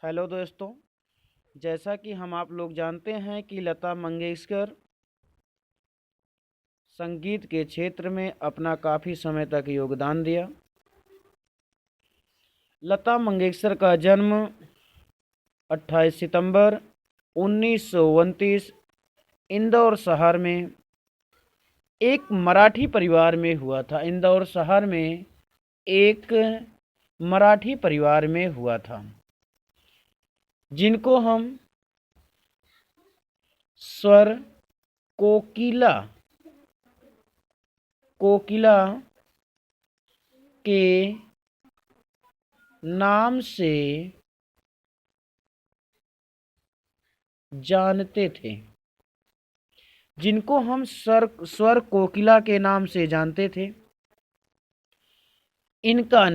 Hello दोस्तों, जैसा कि हम आप लोग जानते हैं कि लता मंगेशकर संगीत के क्षेत्र में अपना काफ़ी समय तक योगदान दिया। लता मंगेशकर का जन्म 28 सितंबर 1929 इंदौर शहर में एक मराठी परिवार में हुआ था। इंदौर शहर में एक मराठी परिवार में हुआ था, जिनको हम स्वर कोकिला कोकिला के नाम से जानते थे। जिनको हम स्वर कोकिला के नाम से जानते थे, इनका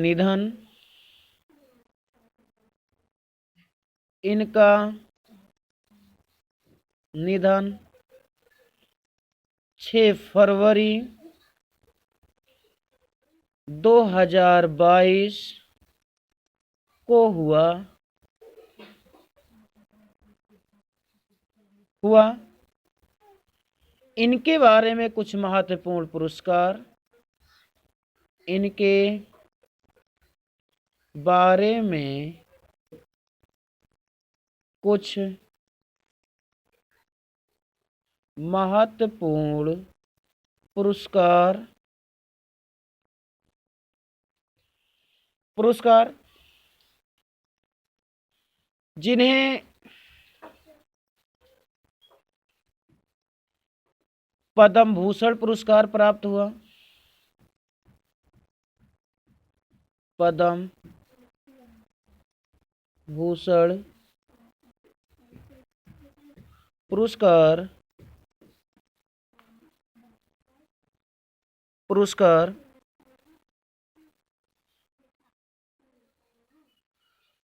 निधन 6 फरवरी 2022 को हुआ। इनके बारे में कुछ महत्वपूर्ण पुरस्कार, इनके बारे में कुछ महत्वपूर्ण पुरस्कार जिन्हें पद्म भूषण पुरस्कार प्राप्त हुआ। पद्म भूषण पुरस्कार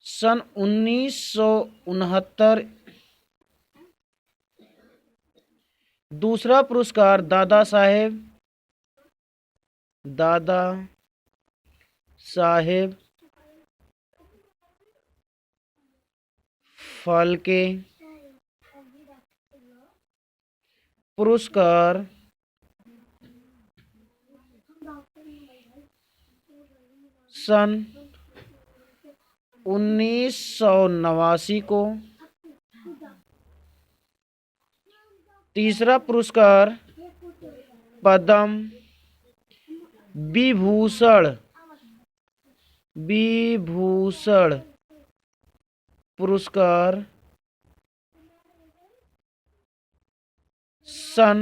सन 1969। दूसरा पुरस्कार दादा साहेब फाल्के पुरस्कार सन 1989 को। तीसरा पुरस्कार पद्म विभूषण पुरस्कार सन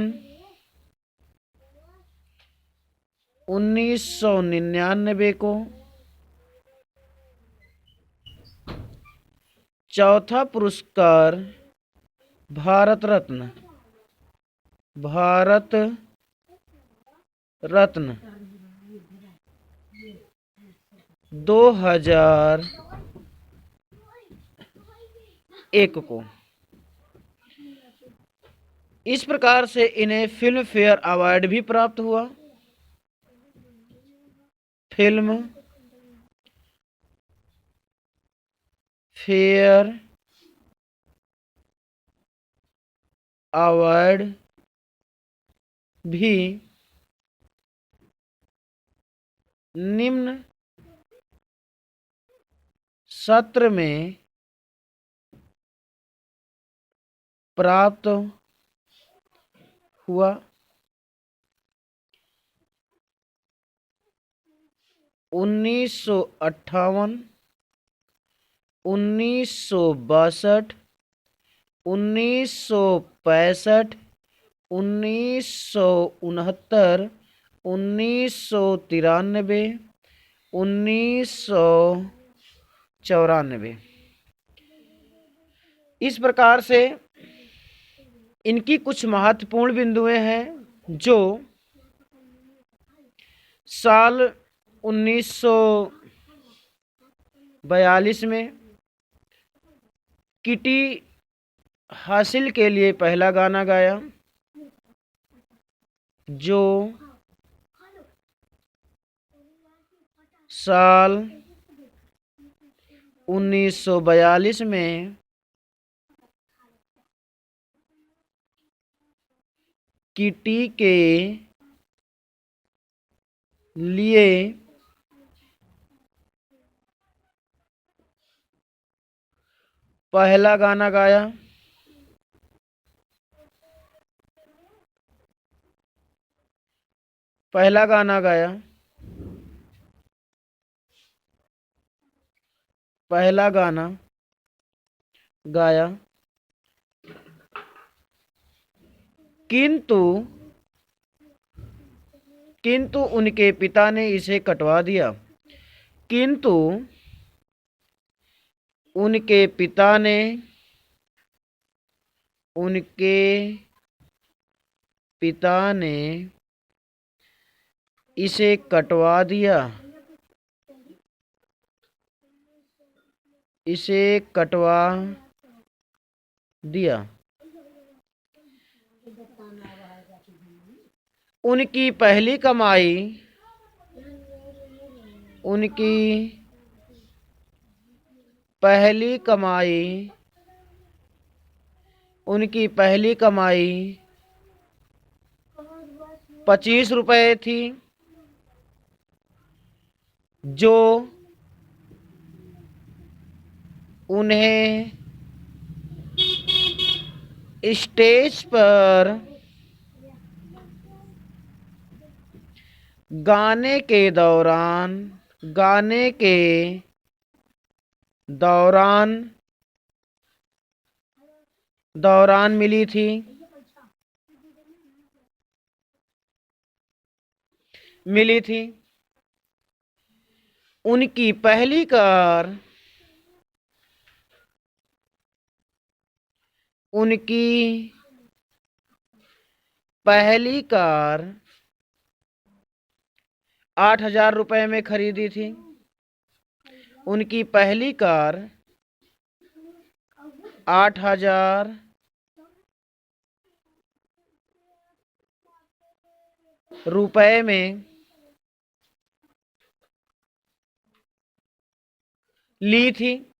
1999 को। चौथा पुरस्कार भारत रत्न 2001 को। इस प्रकार से इन्हें फिल्म फेयर अवार्ड भी प्राप्त हुआ। फिल्म फेयर अवार्ड भी निम्न सत्र में प्राप्त हुआ। 1958, 1962, 1965, 1969, 1993, 1994। इस प्रकार से इनकी कुछ महत्वपूर्ण बिंदुएं हैं जो साल 1942 में किटी हासिल के लिए पहला गाना गाया, जो साल 1942 में किटी के लिए पहला गाना गाया। पहला गाना गाया। पहला गाना गाया। किंतु उनके पिता ने इसे कटवा दिया। किंतु उनके पिता ने इसे कटवा दिया। इसे कटवा दिया। उनकी पहली कमाई ₹25 थी, जो उन्हें स्टेज पर गाने के दौरान मिली थी। उनकी पहली कार 8,000 रुपए में खरीदी थी। उनकी पहली कार 8,000 रुपए में ली थी।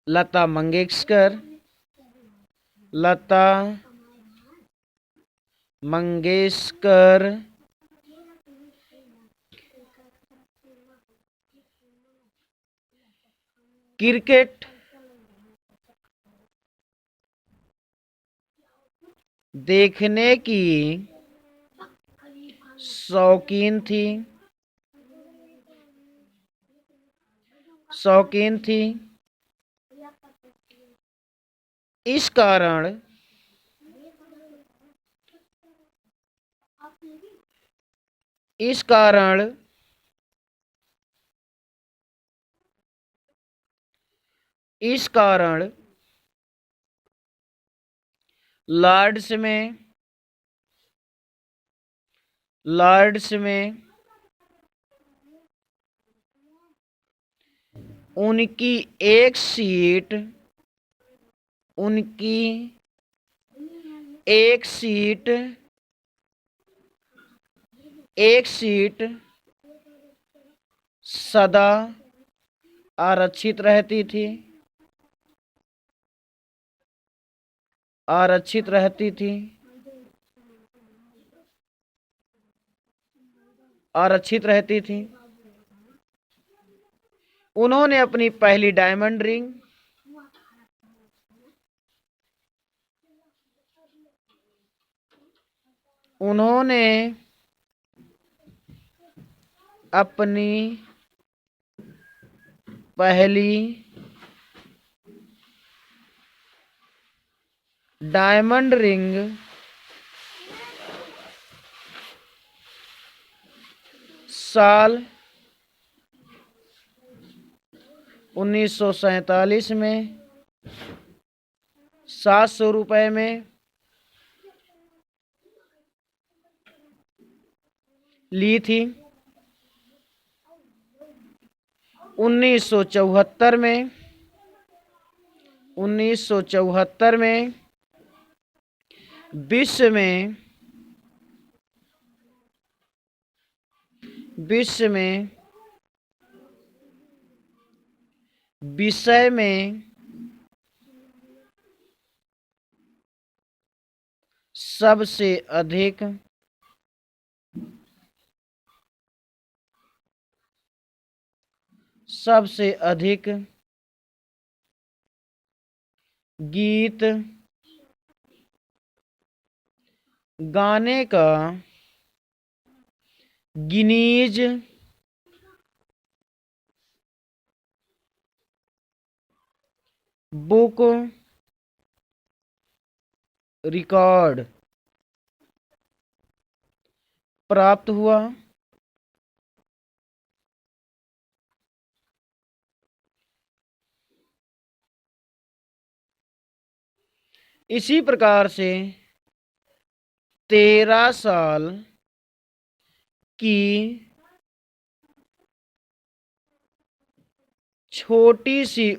लता मंगेशकर क्रिकेट देखने की शौकीन थी। इस कारण लॉर्ड्स में उनकी एक सीट सदा आरक्षित रहती थी। उन्होंने अपनी पहली डायमंड रिंग साल 1947 में 700 रुपए में ली थी। 1974 में विषय में सबसे अधिक गीत गाने का गिनीज बुक रिकॉर्ड प्राप्त हुआ। इसी प्रकार से 13 साल की छोटी सी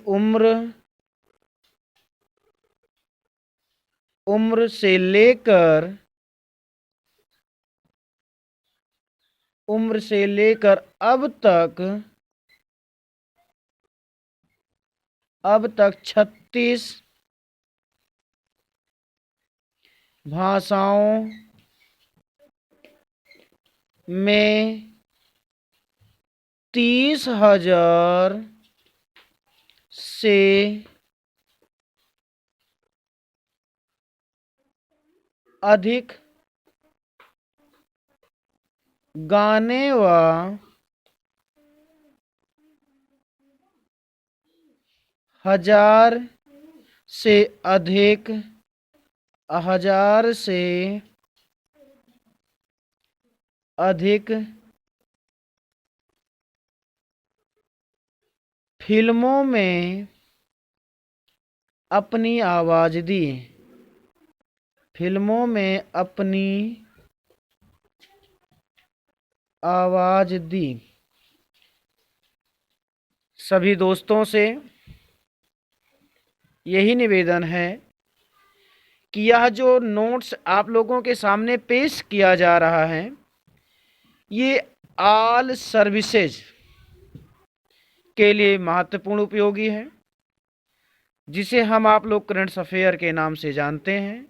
उम्र से लेकर अब तक 36 भाषाओं में 30,000 से अधिक गाने व हजार से अधिक फिल्मों में अपनी आवाज दी। सभी दोस्तों से यही निवेदन है कि यह जो नोट्स आप लोगों के सामने पेश किया जा रहा है, ये ऑल सर्विसेज के लिए महत्वपूर्ण उपयोगी है, जिसे हम आप लोग करंट अफेयर के नाम से जानते हैं।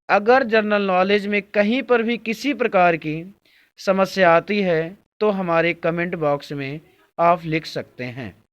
अगर जनरल नॉलेज में कहीं पर भी किसी प्रकार की समस्या आती है तो हमारे कमेंट बॉक्स में आप लिख सकते हैं।